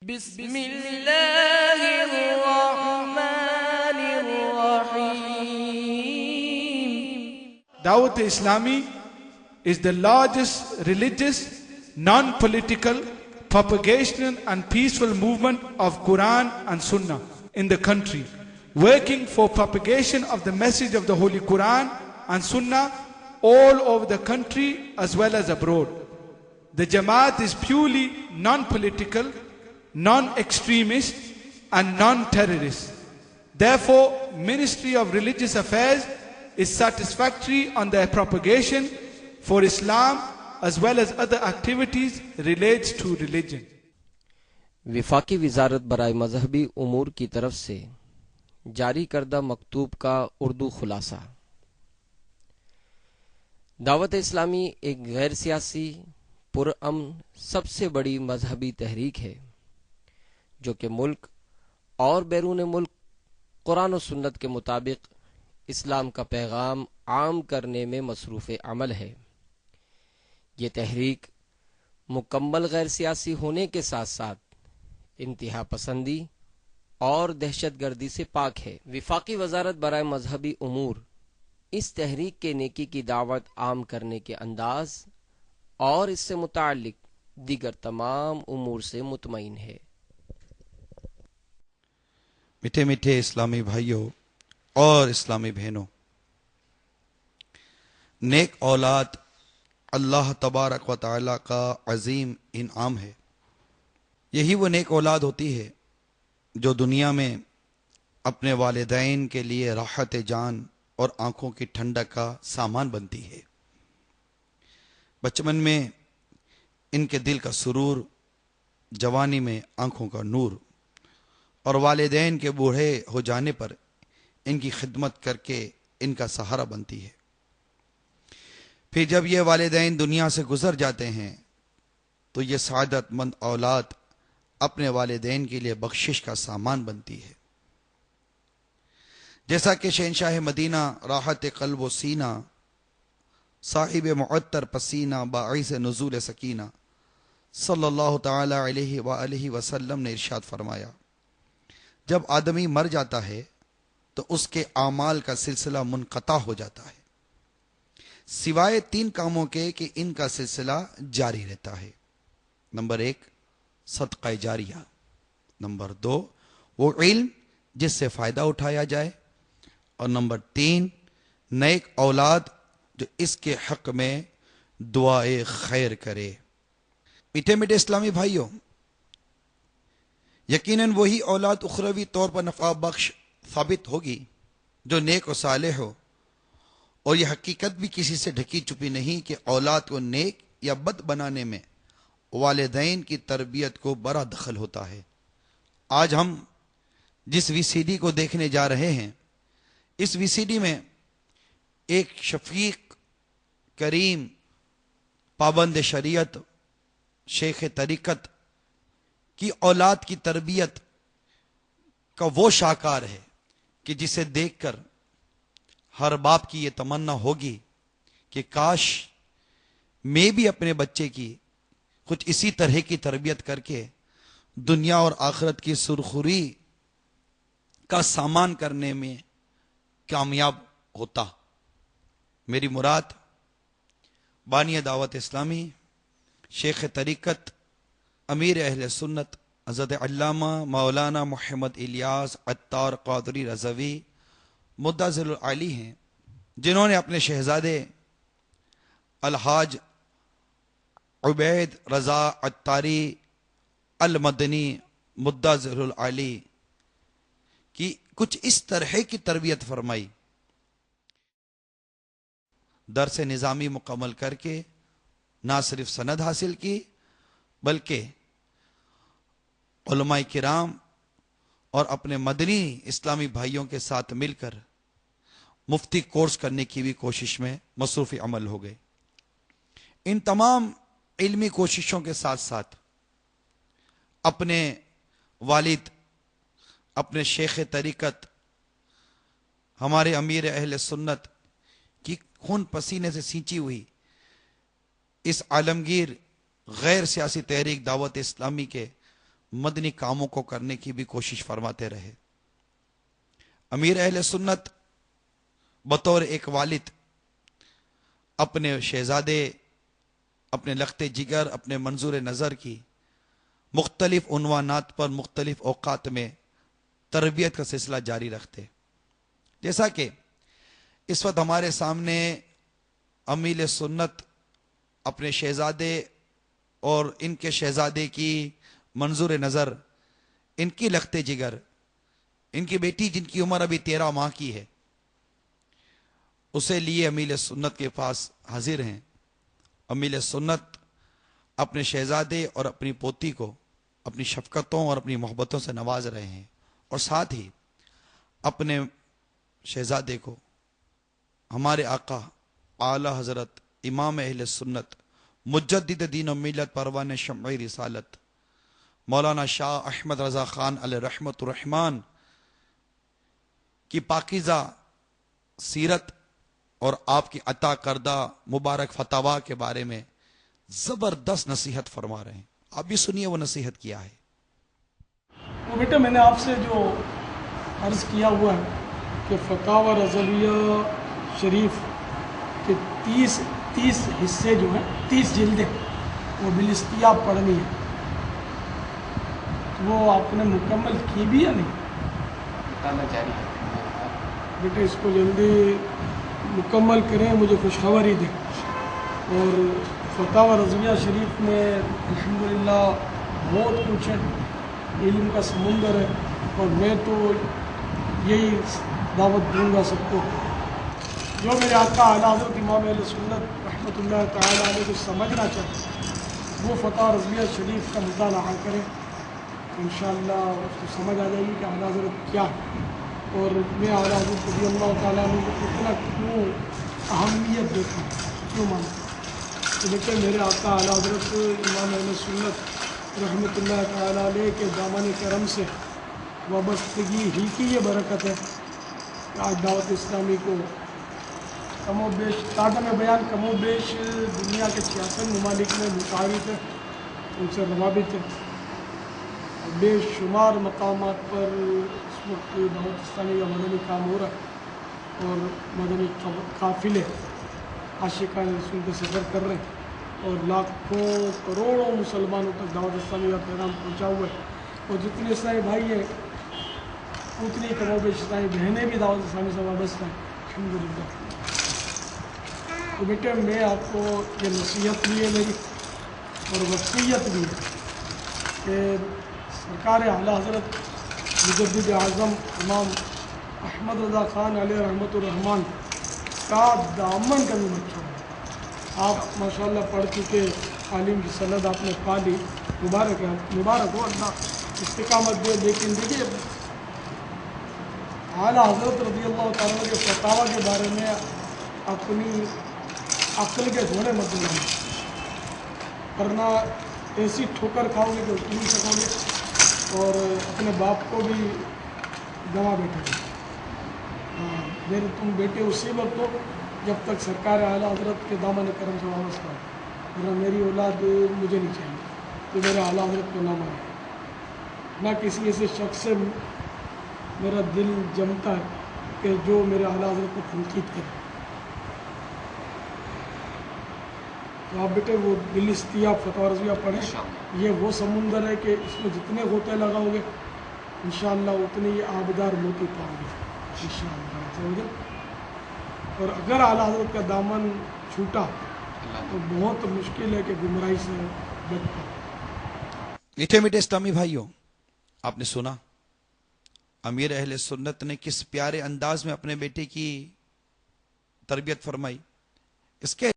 بسم اللہ الرحمن الرحیم. Dawat Islami is the largest religious, non-political, propagational and peaceful movement of Quran and Sunnah in the country, working for propagation of the message of the Holy Quran and Sunnah all over the country as well as abroad. The Jamaat is purely non-political, non-extremist and non-terrorist. Therefore, Ministry of Religious Affairs is satisfactory on their propagation for Islam as well as other activities related to religion. وفاقی وزارت برائے مذہبی امور کی طرف سے جاری کردہ مکتوب کا اردو خلاصہ. دعوت اسلامی ایک غیر سیاسی، پرامن، سب سے بڑی مذہبی تحریک ہے جو کہ ملک اور بیرون ملک قرآن و سنت کے مطابق اسلام کا پیغام عام کرنے میں مصروف عمل ہے. یہ تحریک مکمل غیر سیاسی ہونے کے ساتھ ساتھ انتہا پسندی اور دہشت گردی سے پاک ہے. وفاقی وزارت برائے مذہبی امور اس تحریک کے نیکی کی دعوت عام کرنے کے انداز اور اس سے متعلق دیگر تمام امور سے مطمئن ہے. میٹھے میٹھے اسلامی بھائیوں اور اسلامی بہنوں، نیک اولاد اللہ تبارک و تعالی کا عظیم انعام ہے. یہی وہ نیک اولاد ہوتی ہے جو دنیا میں اپنے والدین کے لیے راحت جان اور آنکھوں کی ٹھنڈک کا سامان بنتی ہے. بچپن میں ان کے دل کا سرور، جوانی میں آنکھوں کا نور، اور والدین کے بوڑھے ہو جانے پر ان کی خدمت کر کے ان کا سہارا بنتی ہے. پھر جب یہ والدین دنیا سے گزر جاتے ہیں تو یہ سعادت مند اولاد اپنے والدین کے لیے بخشش کا سامان بنتی ہے. جیسا کہ شہنشاہ مدینہ راحت قلب و سینہ، صاحب معطر پسینہ، باعث نزول سکینہ صلی اللہ تعالی علیہ وآلہ وسلم نے ارشاد فرمایا، جب آدمی مر جاتا ہے تو اس کے اعمال کا سلسلہ منقطع ہو جاتا ہے، سوائے 3 کاموں کے کہ ان کا سلسلہ جاری رہتا ہے. نمبر 1 صدقہ جاریہ، نمبر 2 وہ علم جس سے فائدہ اٹھایا جائے، اور نمبر 3 نیک اولاد جو اس کے حق میں دعائے خیر کرے. میٹھے میٹھے اسلامی بھائیوں، یقیناً وہی اولاد اخروی طور پر نفع بخش ثابت ہوگی جو نیک و صالح ہو، اور یہ حقیقت بھی کسی سے ڈھکی چھپی نہیں کہ اولاد کو نیک یا بد بنانے میں والدین کی تربیت کو بڑا دخل ہوتا ہے. آج ہم جس VCD کو دیکھنے جا رہے ہیں، اس VCD میں ایک شفیق، کریم، پابند شریعت، شیخ طریقت کی اولاد کی تربیت کا وہ شاہکار ہے کہ جسے دیکھ کر ہر باپ کی یہ تمنا ہوگی کہ کاش میں بھی اپنے بچے کی کچھ اسی طرح کی تربیت کر کے دنیا اور آخرت کی سرخری کا سامان کرنے میں کامیاب ہوتا. میری مراد بانی دعوت اسلامی، شیخ طریقت، امیر اہل سنت حضرت علامہ مولانا محمد الیاس عطار قادری رضوی مدظر العلی ہیں، جنہوں نے اپنے شہزادے الحاج عبید رضا عطاری المدنی مدظر العلی کی کچھ اس طرح کی تربیت فرمائی. درس نظامی مکمل کر کے نہ صرف سند حاصل کی بلکہ علماء کرام اور اپنے مدنی اسلامی بھائیوں کے ساتھ مل کر مفتی کورس کرنے کی بھی کوشش میں مصروف عمل ہو گئے. ان تمام علمی کوششوں کے ساتھ ساتھ اپنے والد، اپنے شیخ طریقت، ہمارے امیر اہل سنت کی خون پسینے سے سینچی ہوئی اس عالمگیر غیر سیاسی تحریک دعوت اسلامی کے مدنی کاموں کو کرنے کی بھی کوشش فرماتے رہے۔ امیر اہل سنت بطور ایک والد اپنے شہزادے، اپنے لخت جگر، اپنے منظور نظر کی مختلف عنوانات پر مختلف اوقات میں تربیت کا سلسلہ جاری رکھتے۔ جیسا کہ اس وقت ہمارے سامنے امیر سنت اپنے شہزادے اور ان کے شہزادے کی منظور نظر، ان کی لخت جگر، ان کی بیٹی جن کی عمر ابھی 13 ماہ کی ہے، اسے لیے امیر سنت کے پاس حاضر ہیں۔ امیر سنت اپنے شہزادے اور اپنی پوتی کو اپنی شفقتوں اور اپنی محبتوں سے نواز رہے ہیں، اور ساتھ ہی اپنے شہزادے کو ہمارے آقا اعلی حضرت امام اہل سنت مجدد دین و ملت پروان شمع رسالت مولانا شاہ احمد رضا خان علیہ رحمت الرحمان کی پاکیزہ سیرت اور آپ کی عطا کردہ مبارک فتاوا کے بارے میں زبردست نصیحت فرما رہے ہیں۔ آپ بھی سنیے وہ نصیحت کیا ہے۔ وہ بیٹا میں نے آپ سے جو عرض کیا ہوا ہے کہ فتاوی رضویہ شریف کے 30 حصے جو ہیں، 30 جلدیں وہ بالاستیاب پڑھنی ہے، وہ آپ نے مکمل کی بھی یا نہیں؟ بیٹا اس کو جلدی مکمل کریں، مجھے خوشخبری دیں۔ اور فتاوی رضویہ شریف میں الحمدللہ بہت کچھ ہے، علم کا سمندر ہے، اور میں تو یہی دعوت دوں گا سب کو، جو میرے آقا اعلیٰ حضرت امام اہل سنت رحمۃ اللہ تعالیٰ علیہ کو سمجھنا چاہتے وہ فتاوی رضویہ شریف کا مطالعہ کریں، انشاءاللہ اس کو سمجھ آ جائے گی کہ اعلیٰ حضرت کیا ہے، اور میں اعلیٰ حضرت رضی اللہ تعالیٰ عنہ کو کیوں اہمیت دیتا ہوں، کیوں مانتا ہوں۔ تو دیکھیں میرے آقا اعلیٰ حضرت امام اہل سنت رحمۃ اللہ تعالیٰ علیہ کے دامن کرم سے وابستگی ہی کی یہ برکت ہے کہ آج دعوت اسلامی کو کم و بیش تعداد میں بیان کم و بیش دنیا کے 66 ممالک میں متعارف ہے، ان سے روابط ہے، بے شمار مقامات پر اس وقت دعوت اسلامی کا مدنی کام ہو رہا ہے، اور مدنی قافلے عاشقان رسول کا سفر کر رہے ہیں، اور لاکھوں کروڑوں مسلمانوں تک دعوت اسلامی کا پیغام پہنچا ہوا ہے، اور جتنے عیسائی بھائی ہیں اتنی کم و بیش عیسائی بہنیں بھی دعوت اسلامی سے وابستہ ہیں الحمدللہ۔ تو بیٹے میں آپ کو یہ نصیحت بھی ہے میری اور وصیت بھی ہے کہ سرکار اعلیٰ حضرت مجدد اعظم امام احمد رضا خان علیہ رحمت الرحمان کا دامن کبھی مت چھوڑیں۔ آپ ماشاءاللہ پڑھ چکے، تعلیم کی سند آپ نے پا لی، مبارک ہے، مبارک ہو، اللہ استقامت دے، لیکن دیکھیے اعلیٰ حضرت رضی اللہ تعالیٰ کے فتاوا کے بارے میں اپنی عقل کے گھوڑے مت دلانا، ورنہ ایسی ٹھوکر کھاؤ گے کہ اٹھ نہیں سکو گے اور اپنے باپ کو بھی گنوا بیٹھے گے۔ میرے تم بیٹے اسی وقت ہو جب تک سرکار اعلیٰ حضرت کے دامن کرم سے وابستہ ہو، ورنہ میری اولاد مجھے نہیں چاہیے کہ میرے اعلیٰ حضرت کو نہ مانے، نہ کسی ایسے شخص سے میرا دل جمتا ہے کہ جو میرے اعلیٰ حضرت کو تنقید کرے۔ تو آپ بیٹے وہ بالاستیاب فتاوی رضویہ پڑھیں، یہ وہ سمندر ہے کہ اس میں جتنے غوطے لگاؤ گے انشاءاللہ اتنے ہی آبدار موتی پاؤ گے انشاءاللہ، سمجھے؟ اور اگر اعلیٰ حضرت کا دامن چھوٹا تو بہت مشکل ہے کہ گمراہی سے بچ پاؤ۔ میٹھے میٹھے اسلامی بھائیوں، آپ نے سنا امیر اہل سنت نے کس پیارے انداز میں اپنے بیٹے کی تربیت فرمائی۔ اس کے